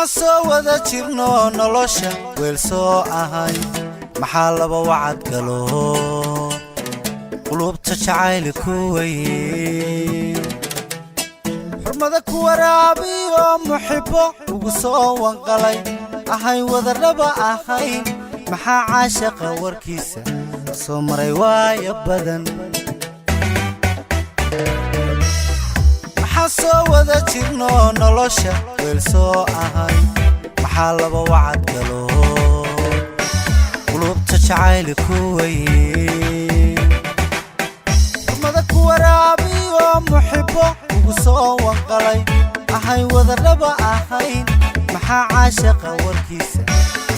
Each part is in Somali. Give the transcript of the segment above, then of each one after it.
maxaa wada jirno nolosha weel soo ahay maxaa laba wacad galo qulubta jacayl ku weyn xurmada ku waraabiyo muxibbo ugu soo wanqalay ahay wada raba ahay maxaa caashaqa warkiisa soo maray waaya badan maxaa wada jirno nolosha weel soo ahay maxaa laba wacad galo qulubta jacayl ku weyn xurmada ku waraabiyo muxibbo ugu soo wanqalay ahay wada raba ahay maxaa caashaqa warkiisa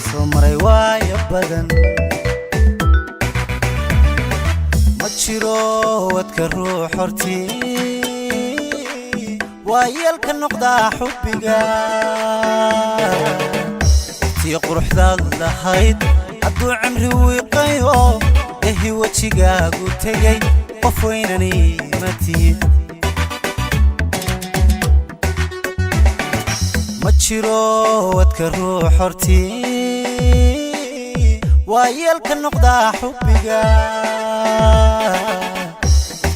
soo maray waaya badan ma jiro wadka ruux hortii ويلك النقطة حبك تي قرحداد لهيد عدو عمري ويقيو إهي وجهك قلتي قفوينني متي ما تشيرو وتكرو حرتي ويلك النقطة حبك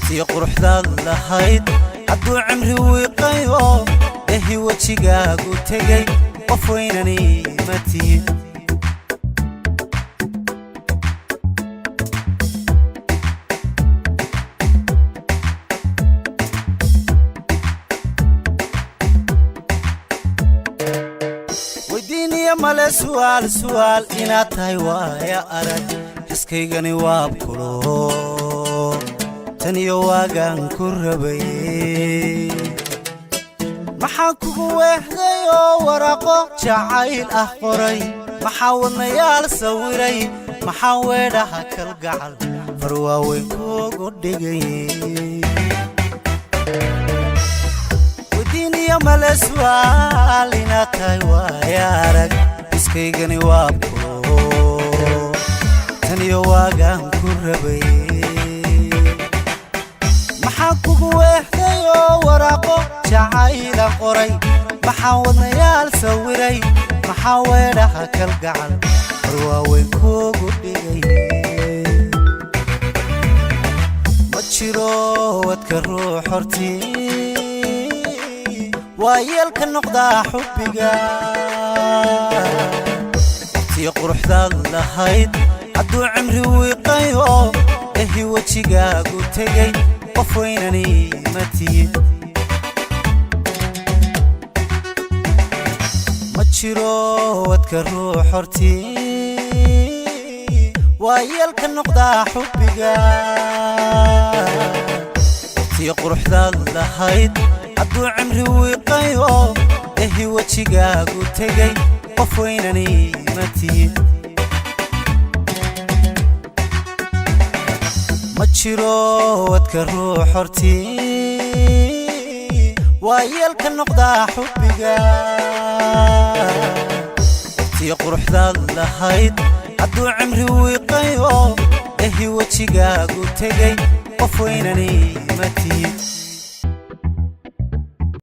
تي قرحداد لهيد عدو عمري ويقيو إهي وجهك قلتي قفوينني متي ويديني يا مال سؤال إنا تايوا يا أرد حسكيغني وابكلو تنيو واغان كربي maxaan kugu weehdayo waraqo jacayl ah qoray maxaa wadnayaal sawiray maxaa weedhaha kalgacal farwaaweyn kugu dhigay wadiiniya male su'aal inaad tahay waaya arag iskaygani waabkulo taniyo waagaan ku rabay maxaan kugu weehdayo waraqo جعيل قري محاولنا يا السويري محاولها كالقعل رواوين كوكو ديجي متشيرو وتكرو حرتي ويلك النقطة حبك تي قرحداد لهيد عدو عمري ويقيو إهي وجهك قلتي قفوينني متي متشيرو وتكرو حرتي ويلك النقطة حبك تي قرحداد لهيد عدو عمري ويقيو إهي وجهك قلتي قفوينني متي متشيرو وتكرو حرتي ويلك النقطة حبك تي قرحداد لهيد عدو عمري ويقيو إهي وجهك قلتي قفوينني متي